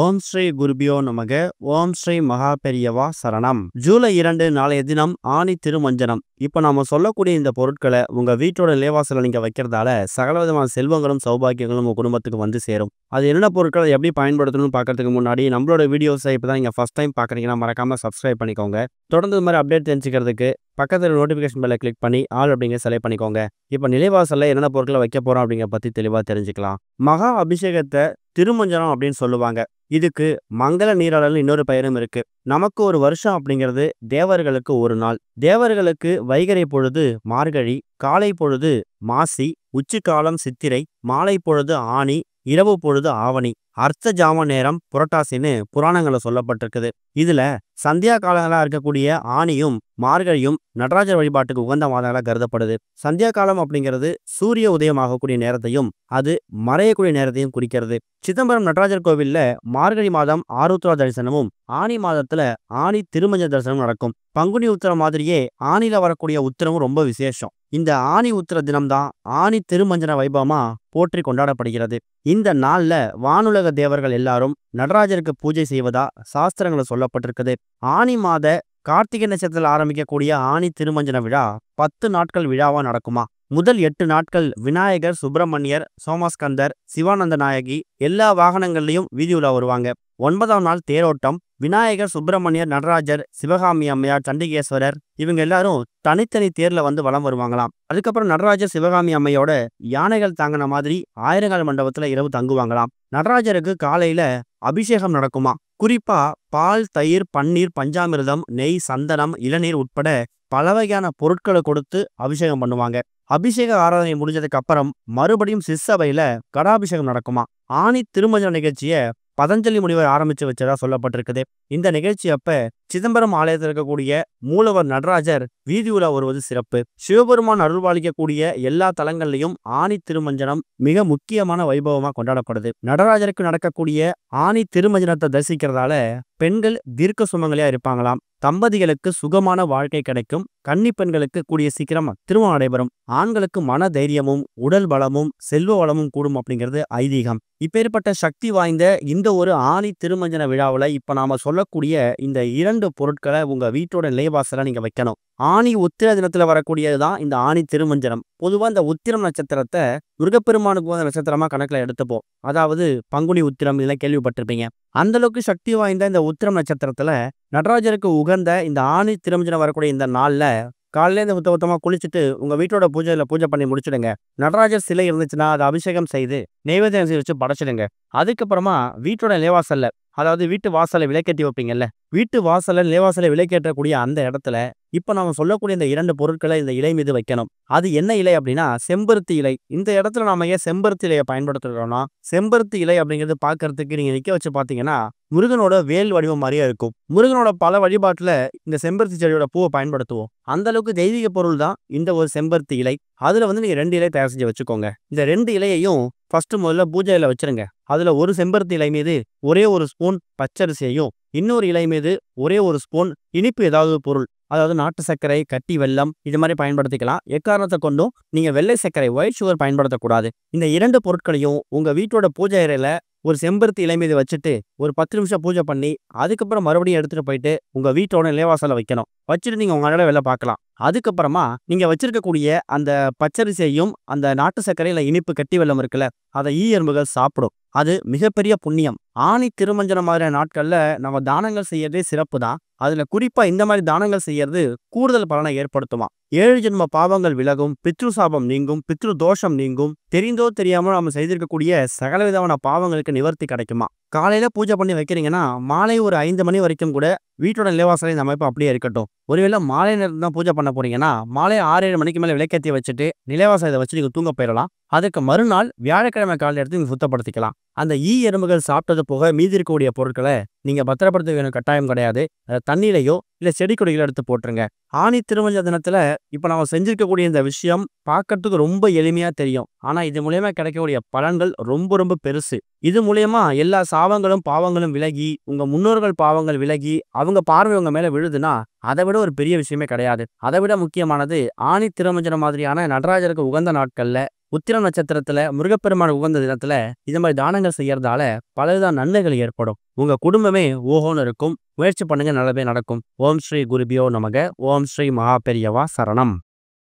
ஓம் ஸ்ரீ குருபியோ நமக. ஓம் ஸ்ரீ மகா பெரியவா சரணம். ஜூலை 2 நாளைய தினம் ஆனி திருமஞ்சனம். இப்போ நாம சொல்லக்கூடிய இந்த பொருட்களை உங்க வீட்டோட நிலைவாசல நீங்க வைக்கிறதால சகலவிதமான செல்வங்களும் சௌபாக்கியங்களும் உங்க குடும்பத்துக்கு வந்து சேரும். அது என்னென்ன பொருட்களை எப்படி பயன்படுத்தணும்னு பார்க்கறதுக்கு முன்னாடி நம்மளோட வீடியோஸை இப்போ தான் நீங்கள் ஃபர்ஸ்ட் டைம் பார்க்குறீங்கன்னா மறக்காம சப்ஸ்கிரைப் பண்ணிக்கோங்க. தொடர்ந்து இது மாதிரி அப்டேட் தெரிஞ்சுக்கிறதுக்கு பக்கத்தில் நோட்டிஃபிகேஷன் பெல்லை கிளிக் பண்ணி ஆல் அப்படிங்கிற செலக்ட் பண்ணிக்கோங்க. இப்போ நிலைவாசலில் என்னென்ன பொருட்களை வைக்க போகிறோம் அப்படிங்கிற பற்றி தெளிவாக தெரிஞ்சுக்கலாம். மகா அபிஷேகத்தை திருமஞ்சனம் அப்படின்னு சொல்லுவாங்க. இதுக்கு மங்கள நீராடல் இன்னொரு பெயரும் இருக்கு. நமக்கு ஒரு வருஷம் அப்படிங்கிறது தேவர்களுக்கு ஒரு நாள். தேவர்களுக்கு வைகறை பொழுது மார்கழி, காலை பொழுது மாசி, உச்சிக்காலம் சித்திரை, மாலை பொழுது ஆனி, இரவு பொழுது ஆவணி, அர்த்த ஜாம நேரம் புரட்டாசின்னு புராணங்களை சொல்லப்பட்டிருக்குது. இதுல சந்தியா காலங்களா இருக்கக்கூடிய ஆனியும் மார்கழியும் நடராஜர் வழிபாட்டுக்கு உகந்த மாதங்களா கருதப்படுது. சந்தியா காலம் அப்படிங்கிறது சூரிய உதயமாகக்கூடிய நேரத்தையும் அது மறையக்கூடிய நேரத்தையும் குறிக்கிறது. சிதம்பரம் நடராஜர் கோவில்ல மார்கழி மாதம் ஆருத்ரா தரிசனமும் ஆனி மாதத்துல ஆனி திருமஞ்ச தரிசனம் நடக்கும். பங்குனி உத்திரம் மாதிரியே ஆனில வரக்கூடிய உத்திரமும் ரொம்ப விசேஷம். இந்த ஆனி உத்திர தினம்தான் ஆனி திருமஞ்சன வைபவமா போற்றி கொண்டாடப்படுகிறது. இந்த நாள்ல வானுலக தேவர்கள் எல்லாரும் நடராஜருக்கு பூஜை செய்வதா சாஸ்திரங்களை சொல்லப்பட்டிருக்குது. ஆனி மாத கார்த்திகை நட்சத்திரத்தில் ஆரம்பிக்கக்கூடிய ஆனி திருமஞ்சன விழா 10 நாட்கள் விழாவா நடக்குமா. முதல் 8 நாட்கள் விநாயகர், சுப்பிரமணியர், சோமஸ்கந்தர், சிவானந்த நாயகி எல்லா வாகனங்கள்லையும் வீதி உலா வருவாங்க. 9ஆம் நாள் தேரோட்டம். விநாயகர், சுப்பிரமணியர், நடராஜர், சிவகாமி அம்மையார், சண்டிகேஸ்வரர் இவங்க எல்லாரும் தனித்தனி தேர்ல வந்து வலம் வருவாங்களாம். அதுக்கப்புறம் நடராஜர் சிவகாமி அம்மையோட யானைகள் தாங்கின மாதிரி ஆயிரங்கால் மண்டபத்துல இரவு தங்குவாங்களாம். நடராஜருக்கு காலையில அபிஷேகம் நடக்குமா. குறிப்பா பால், தயிர், பன்னீர், பஞ்சாமிர்தம், நெய், சந்தனம், இளநீர் உட்பட பல வகையான பொருட்களை கொடுத்து அபிஷேகம் பண்ணுவாங்க. அபிஷேக ஆராதனை முடிஞ்சதுக்கு அப்புறம் மறுபடியும் சிற்சபையில கடாபிஷேகம் நடக்குமா. ஆனி திருமஞ்சன நிகழ்ச்சியை பதஞ்சலி முனிவர் ஆரம்பிச்சு வச்சதா சொல்லப்பட்டிருக்குது. இந்த நிகழ்ச்சி அப்ப சிதம்பரம் ஆலயத்தில் இருக்கக்கூடிய மூலவர் நடராஜர் வீதி உலா வருவது சிறப்பு. சிவபெருமான் அருள்பாலிக்கக்கூடிய எல்லா தலங்கள்லையும் ஆனி திருமஞ்சனம் மிக முக்கியமான வைபவமா கொண்டாடப்படுது. நடராஜருக்கு நடக்கக்கூடிய ஆனி திருமஞ்சனத்தை தரிசிக்கிறதால பெண்கள் தீர்க்க சுமங்கலியா இருப்பாங்களாம். தம்பதிகளுக்கு சுகமான வாழ்க்கை கிடைக்கும். கன்னி பெண்களுக்கு கூடிய சீக்கிரம் திருமணம் நடைபெறும். ஆண்களுக்கு மன தைரியமும் உடல் பலமும் செல்வ வளமும் கூடும் அப்படிங்கிறது ஐதீகம். இப்பேற்பட்ட சக்தி வாய்ந்த இந்த ஒரு ஆனி திருமஞ்சன விழாவில் இப்ப நாம சொல்லக்கூடிய இந்த 2 பொருட்களை உங்க வீட்டோட நிலைவாசல நீங்க வைக்கணும். ஆனி உத்திர தினத்துல வரக்கூடியதுதான் இந்த ஆனி திருமஞ்சனம். பொதுவா இந்த உத்திரம் நட்சத்திரத்தை முருகப்பெருமானுக்கு உகந்த நட்சத்திரமா கணக்குல எடுத்துப்போம். அதாவது பங்குனி உத்திரம் இதெல்லாம் கேள்விப்பட்டிருப்பீங்க. அந்த அளவுக்கு சக்தி வாய்ந்த இந்த உத்திரம் நட்சத்திரத்துல நடராஜருக்கு உகந்த இந்த ஆனி திருமஞ்சனம் வரக்கூடிய இந்த நாள்ல காலையில இந்த சுத்தமா குளிச்சுட்டு உங்க வீட்டோட பூஜை பண்ணி முடிச்சிடுங்க. நடராஜர் சிலை இருந்துச்சுன்னா அதை அபிஷேகம் செய்து நைவேத்தியம் செய்து வச்சு படைச்சிடுங்க. அதுக்கப்புறமா வீட்டோட நிலைவாசல்ல, அதாவது வீட்டு வாசலை விளக்கேற்றி வைப்பீங்கல்ல, வீட்டு வாசல்ல நிலைவாசலை விளக்கேற்றக்கூடிய அந்த இடத்துல இப்ப நாம சொல்லக்கூடிய இந்த 2 பொருட்களை இந்த இலை மீது வைக்கணும். அது என்ன இலை அப்படின்னா செம்பருத்தி இலை. இந்த இடத்துல நாம ஏன் செம்பருத்தி இலையை பயன்படுத்துறோம்னா, செம்பருத்தி இலை அப்படிங்கிறது பார்க்கறதுக்கு நீங்க நிக்க வச்சு பாத்தீங்கன்னா முருகனோட வேல் வடிவம் மாதிரியே இருக்கும். முருகனோட பல வழிபாட்டுல இந்த செம்பருத்தி செடியோட பூவை பயன்படுத்துவோம். அந்த அளவுக்கு தெய்வீக பொருள் தான் இந்த ஒரு செம்பருத்தி இலை. அதுல நீங்க 2 இலை தயார் செஞ்சு வச்சுக்கோங்க. இந்த 2 இலையையும் ஃபர்ஸ்ட் முதல்ல பூஜையில வச்சிருங்க. அதுல ஒரு செம்பருத்தி இலை மீது ஒரே ஒரு ஸ்பூன் பச்சரிசியையும், இன்னொரு இலை மீது ஒரே ஒரு ஸ்பூன் இனிப்பு ஏதாவது பொருள், அதாவது நாட்டு சர்க்கரை, கட்டி வெல்லம் இது மாதிரி பயன்படுத்திக்கலாம். எக்காரணத்தை கொண்டும் நீங்க வெள்ளை சர்க்கரை, ஒயிட் சுகர் பயன்படுத்தக்கூடாது. இந்த 2 பொருட்களையும் உங்க வீட்டோட பூஜை அறையில ஒரு செம்பருத்தி இலை மீது வச்சுட்டு ஒரு 10 நிமிஷம் பூஜை பண்ணி அதுக்கப்புறம் மறுபடியும் எடுத்துட்டு போயிட்டு உங்க வீட்டோட நிலைவாசல வைக்கணும். வச்சுட்டு நீங்க உங்க வேலை பார்க்கலாம். அதுக்கப்புறமா நீங்க வச்சிருக்கக்கூடிய அந்த பச்சரிசியையும் அந்த நாட்டு சர்க்கரையில இனிப்பு கட்டி வெல்லம் இருக்குல்ல, அதை எறும்புகள் சாப்பிடும். அது மிகப்பெரிய புண்ணியம். ஆனி திருமஞ்சனம் மாதிரியான நாட்கள்ல நம்ம தானங்கள் செய்யறதே சிறப்பு தான். அதுல குறிப்பா இந்த மாதிரி தானங்கள் செய்யறது கூடுதல் பலனை ஏற்படுத்துமா. 7 ஜென்ம பாவங்கள் விலகும், பித்ரு சாபம் நீங்கும், பித்ரு தோஷம் நீங்கும், தெரிந்தோ தெரியாமோ நம்ம செய்திருக்கக்கூடிய சகலவிதமான பாவங்களுக்கு நிவர்த்தி கிடைக்குமா. காலையில பூஜை பண்ணி வைக்கிறீங்கன்னா மாலை ஒரு 5 மணி வரைக்கும் கூட வீட்டோட நிலைவாசலை இந்த அமைப்பு அப்படியே இருக்கட்டும். ஒருவேளை மாலை நேரத்தில் தான் பூஜை பண்ண போறீங்கன்னா மாலை 6-7 மணிக்கு மேலே விளக்கேற்றி வச்சுட்டு நிலைவாசலை வச்சு நீங்க தூங்க போயிடலாம். அதுக்கு மறுநாள் வியாழக்கிழமை காலையில் எடுத்து நீங்க சுத்தப்படுத்திக்கலாம். அந்த எறும்புகள் சாப்பிட்டது போக மீதி இருக்கக்கூடிய பொருட்களை நீங்க பத்திரப்படுத்த வேணும் கட்டாயம் கிடையாது. தண்ணியிலையோ இல்ல செடி கொடிகளை எடுத்து போட்டுருங்க. ஆனி திருமஞ்ச தினத்துல இப்ப நம்ம செஞ்சிருக்கக்கூடிய இந்த விஷயம் பார்க்கறதுக்கு ரொம்ப எளிமையா தெரியும். ஆனா இது மூலியமா கிடைக்கக்கூடிய பலன்கள் ரொம்ப ரொம்ப பெருசு. இது மூலியமா எல்லா சாபங்களும் பாவங்களும் விலகி உங்க முன்னோர்கள் பாவங்கள் விலகி அவங்க பார்வை உங்க மேல விழுதுன்னா அதை விட ஒரு பெரிய விஷயமே கிடையாது. அதை விட முக்கியமானது ஆனி திருமஞ்சனம் மாதிரியான நடராஜருக்கு உகந்த நாட்கள்ல உத்திர நட்சத்திரத்துல முருகப்பெருமான உகந்த தினத்துல இந்த மாதிரி தானங்கள் பரிகாரங்கள் செய்யறதால பலவித நன்மைகள் ஏற்படும். உங்க குடும்பமே ஓஹோன்னு இருக்கும். முயற்சி பண்ணுங்க, நல்லதே நடக்கும். ஓம் ஸ்ரீ குருபியோ நமக. ஓம் ஸ்ரீ மகா பெரியவா சரணம்.